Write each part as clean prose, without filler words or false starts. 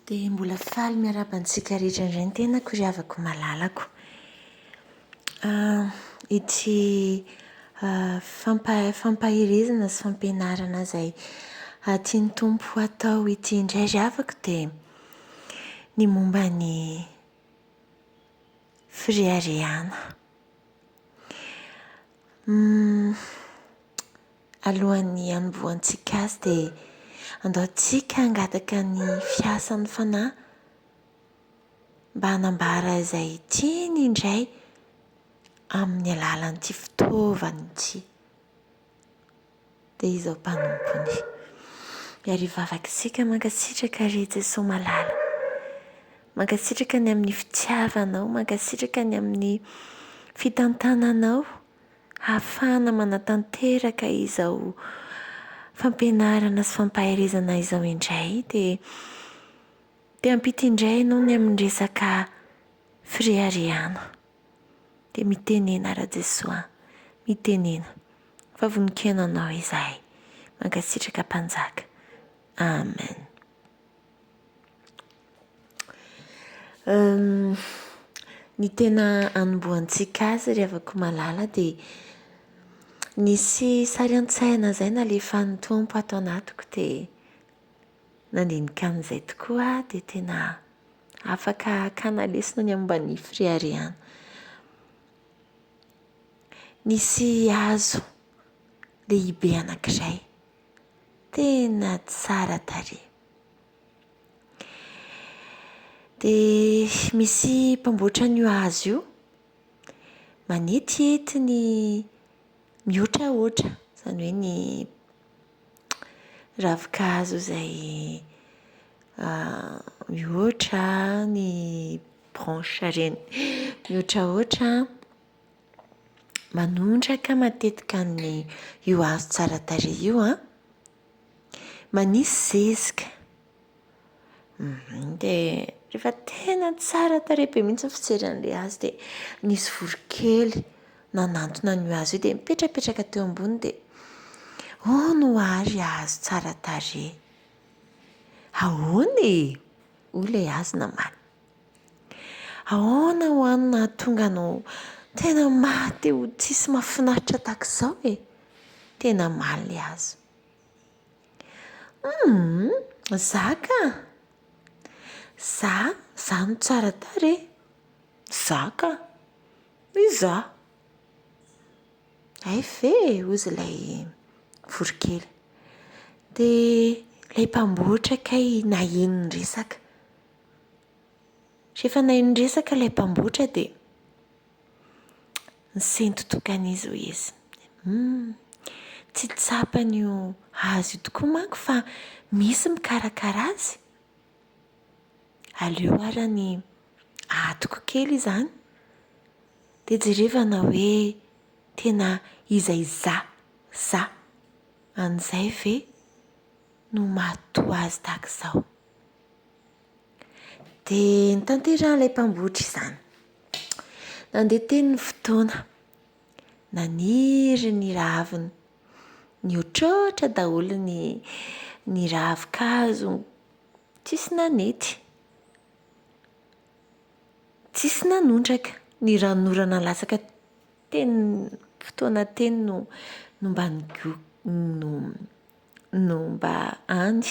Dia mbola faly miarabantsika rehetra indray ny tena koriavako malalako. Ity fampaherezana sy fampianarana izay tiany Tompo atao ity indray riavako dia ny momba ny reharehana. Alohan'ny hanombohantsika azy dia andaontsika hangataka ny fiasan'ny fanahy mba hanambara izay tiany indray amin'ny alalan'ity fitaovana ity. Dia izao mpanompony. Miarivavaka isika mankasitraka ry Jesoa malala. Mankasitraka ny amin'ny fitiavanao, mankasitraka ny amin'ny fitantananao, ahafahana manatanteraka izao fampianarana sy fampaherezana izao indray. Dia ampitindray ianao ny amin'ny resaka reharehana. Dia mitenena ra Jesoa, mitenena. Fa voninkenanao Izay, mankasitraka mpanjaka. Amen. Ny tena anombohantsika azy riavako malala dia nisy sary an-tsaina izay nalefan'ny Tompo ato anatiko dia nandinika amin'izay tokoa dia tena afaka hakana lesona ny momban'ny reharehana. Nisy hazo lehibe anankiray tena tsara tarehy. Dia misy mpamboatra an'io hazo io manetiety ny mihoatrahoatra, izany hoe ny ravinkazo izay mihoatra, ny branche ireny mihoatrahoatra, manondraka matetika ny io hazo tsara tarehy io manisy zezika. Dia rehefa tena tsara tarehy be mihitsy ny fijerin'ilay hazo dia nisy voronkely nanantona an'io hazo io dia mipetrapetraka teo ambony dia no ary hazo tsara tarehy. Ahoana hoy ilay hazo namaly. Ahoana ho any nahatonga anao tena maty ho tsisy mahafinaritra tahaka izao tena maly ilay hazo. Zaka. Za no tsara tarehy. Zaka. Izaho. Ay ve hozy ilay voronkely. Dia ilay mpamboatra kay naheno ny resaka. Rehefa naheno ny resaka ilay mpamboatra dia nisento tokan'izy hoy izy. Tsy tsapany io hazo io tokoa manko fa misy mikarakara azy. Aleo ara ny atoko kely izany. Dia jerevana hoe tena izay za an'izay ve no mahatoa azy tahaka izao. Dia nitanterahan'ilay mpamboatra izany. Nandeha teny ny fotoana. Naniry ny raviny. Niotraotra daholo ny ravin-kazo. Tsisy nanety. Tsisy nanondraka. Ny ranorana lasaka teny fotoana teny no mba any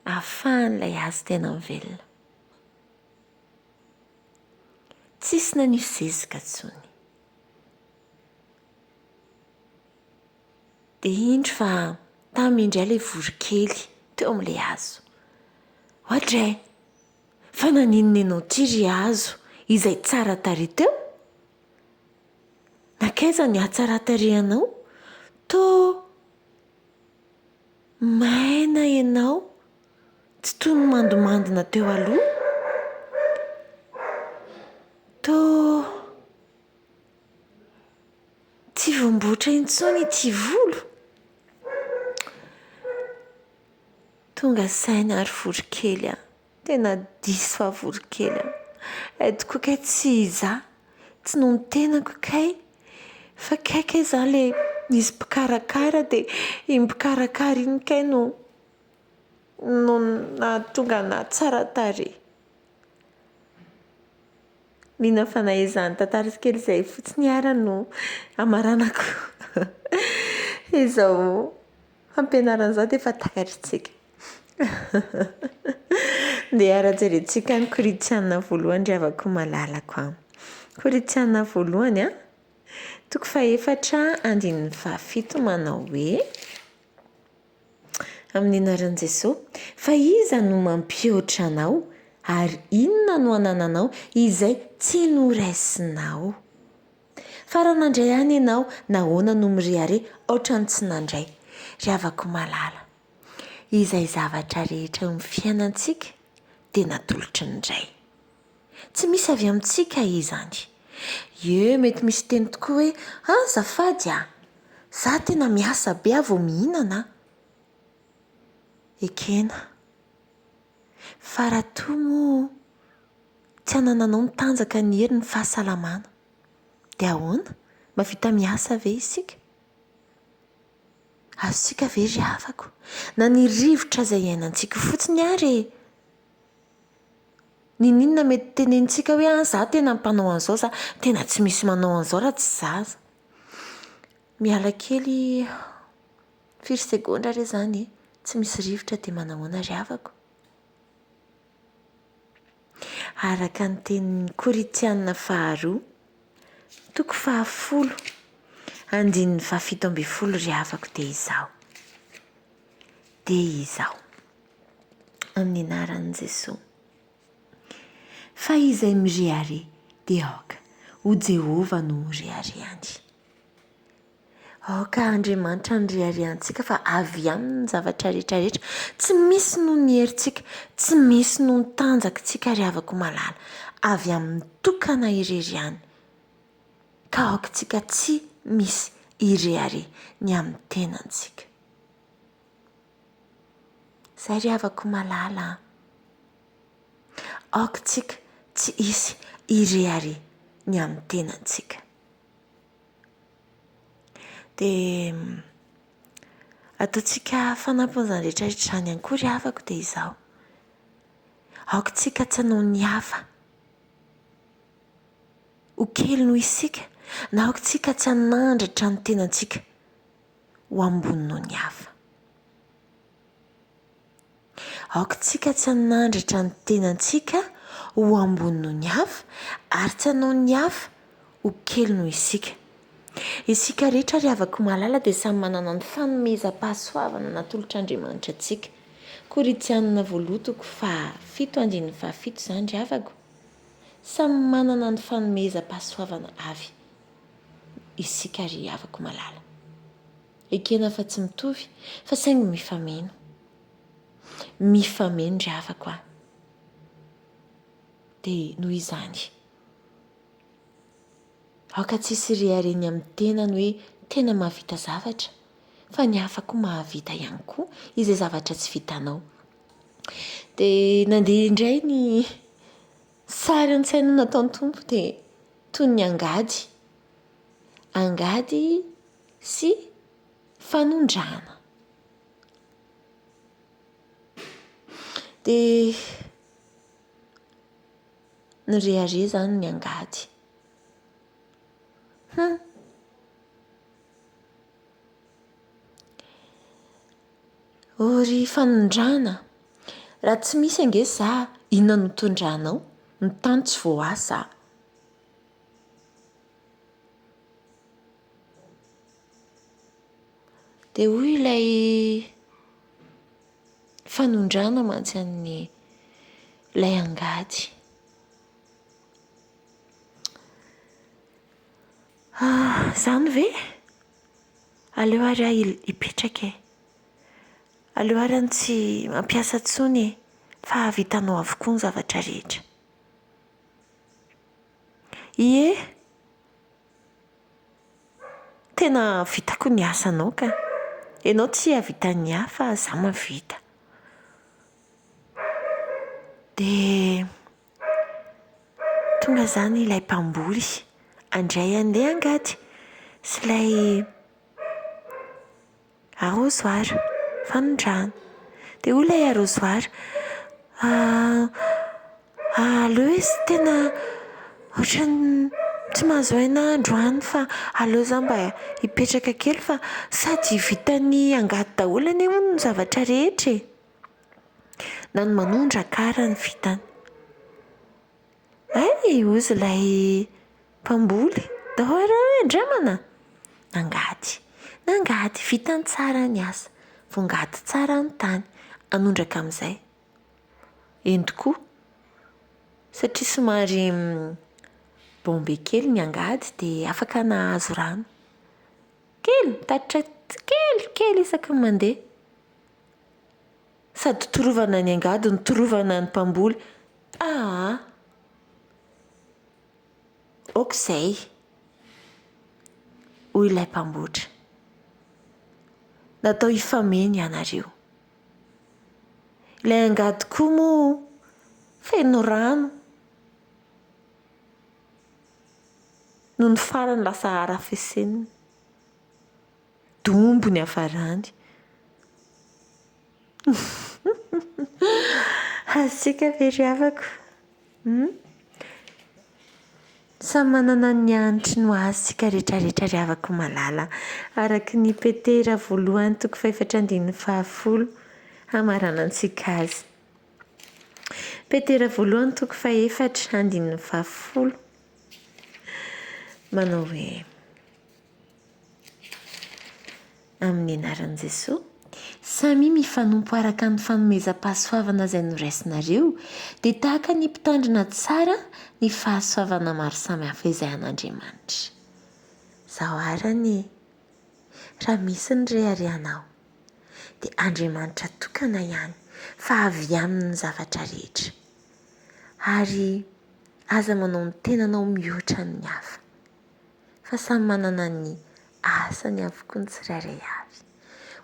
ahafahan'ilay hazo tena mivelona. Tsisy nanisy zezika intsony. Dia indro fa tamindray ilay voronkely teo amin'ilay hazo. Ohatray, fa naninona ianao ity ry hazo izay tsara tarehy teo? Nakaiza ny hatsara tarehanao? Toa maina ianao, tsy toy ny mandimandina teo aloha. Toa tsy vomboatra intsony ity volo. Tonga saina ary voronkely tena diso fa voronkely tokoa kay tsy izaho, tsy noho ny tenako kay, fa kay za le izy mpikarakara dia iny mpikarakara iny kay no no nahatonga na tsara tarehy. Mihina fanahy izany tantara kely izay fotsiny ara no amaranako izao fampianarana izao dia efa takatritsika. Dia ara-jerentsika ny Korinttiana voalohany riavako malalako aminy. Korinttiana voalohany toko 4:17 manao hoe amin'ny anaran'i Jesoa, fa iza no mampihoatra anao ary inona no anananao izay tsy noraisinao? Fa raha nandray any ianao, nahoana no mirehareha ohatran'ny tsy nandray? Riavako malala, izay zavatra rehetra eo amin'ny fiainantsika dia natolotry ny indray. Tsy misy avy amintsika izany. Mety misy teny tokoa hoe azafady za tena miasa be vao mihinana. Ekena, fa raha toa moa tsy hanananao mitanjaka ny hery ny fahasalamana, dia ahoana? Mahavita miasa ve isika? Azontsika ve ry havako? Na ny rivotra izay iainantsika fotsiny ary ninona mety tenenitsika hoe za tena mpanao an'izao, za tena tsy misy manao an'izao raha tsy zaza. Miala kely 4 segondra re zany tsy misy rivotra dia manahoana ry havako? Araka ny tenin'ny Korinttiana 2 toko 10:17 ry havako dia izao amin'ny anaran'i Jesoa. Fa izay mirehareha dia aoka ho Jehovah no reharehany. Aoka Andriamanitra ny reharehantsika fa avy aminy ny zavatra rehetrarehetra, tsy misy noho ny herintsika, tsy misy noho ny tanjakantsika ry havako malala, avy amin'ny tokana irehany. Ka aokantsika tsy misy irehareha ny amin'ny tenantsika. Izay ry havako malala, aokantsika tsy hisy irehareha ny amin'ny tenantsika. Dia ataontsika fanampin'izany rehetrarehetra izany ihany koa ry havako dia izao. Aokantsika tsy hanao ny hafa ho kely noho isika, na aokantsika tsy hanandratra ny tenantsika ho ambony noho ny hafa. Aokantsika tsy hanandratra ny tenantsika ho ambony noho ny hafa, ary tsy hanao ny hafa ho kely noho isika. Isika rehetra ry havako malala dia samy manana ny fanomezam-pahasoavana natolotr'Andriamanitra antsika. Korinttiana 2:7 izany ry havako. Samy manana ny fanomezam-pahasoavana avy isika ry havako malala. Ekena fa tsy mitovy fa saingy mifameno. Mifameno ry havako dia noho izany aoka tsisy rehareny amin'ny tenany hoe tena mahavita zavatra, fa ny hafa koa mahavita ihany koa izay zavatra tsy vitanao. Dia nandeha indray ny sary an-tsaina nataon'ny Tompo dia toy ny angady sy fanondrana. Dia ny rehareha izany ny angady. Ry fanondrana, raha tsy misy ange za, inona no tondranao? Ny tany tsy voasa. Dia hoy ilay fanondrana mantsy ilay angady. Zany ve? Aleo ary hipetraka e. Aleo ary tsy mampiasa intsony e, fa vitanao avokoa ny zavatra rehetra. Ie, tena vitako ny asanao ka. Ianao tsy havita ny hafa, za mahavita. Dia tonga zany ilay mpamboly andray an'ilay angady sy ilay arrosoir fanondrana. dia hoy ilay arrosoir aleo izy tena ohatrany tsy mahazo aina androany fa aleo za mba hipetraka kely fa sady vitany angady daholo anie moa ny zavatra rehetra na ny manondraka ary ny vitany. Ozy ilay mpamboly daholo andramana nangady vitany tsara ny asa voangady tsara ny tany anondraka amin'izay endrikoa satria somary bombe kely ny angady dia afaka nahazo rano kely tatitra kely isaky ny mandeha sady torovana ny angady ny torovana ny mpamboly okizay hoy ilay mpambotra natao hifameno ianareo. Ilay angady koa moa feno rano no ny farany lasa arafesenina dombo ny hafarany. Antsika ve ry havako samy manana ny anitry no azontsika rehetrarehetra ry havako malala araky ny petera voalohany toko 4:10 hamaranantsika azy. Petera voalohany toko 4:10 manao hoe amin'ny anaran'i Jesoa samy mifanompo araka ny fanomezam-pahasoavana izay noraisinareo dia tahaka ny mpitandrina tsara ny fahasoavana maro samihafa izay an'Andriamanitra. Zao arany raha misy ny reharehanao dia Andriamanitra tokana ihany fa avy amin'ny zavatra rehetra ary aza manao ny tenanao mihoatra ny hafa fa samy manana ny asany avokoa ny tsirairay avy.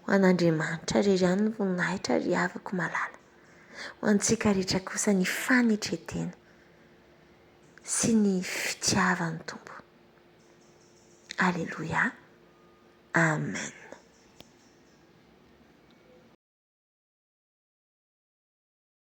Ho an'Andriamanitra rery ihany ny voninahitra ry havako malala. Ho antsika rehetra kosa ny fanetretena sy ny fitiavan'ny Tompo. Aleluia. Amen.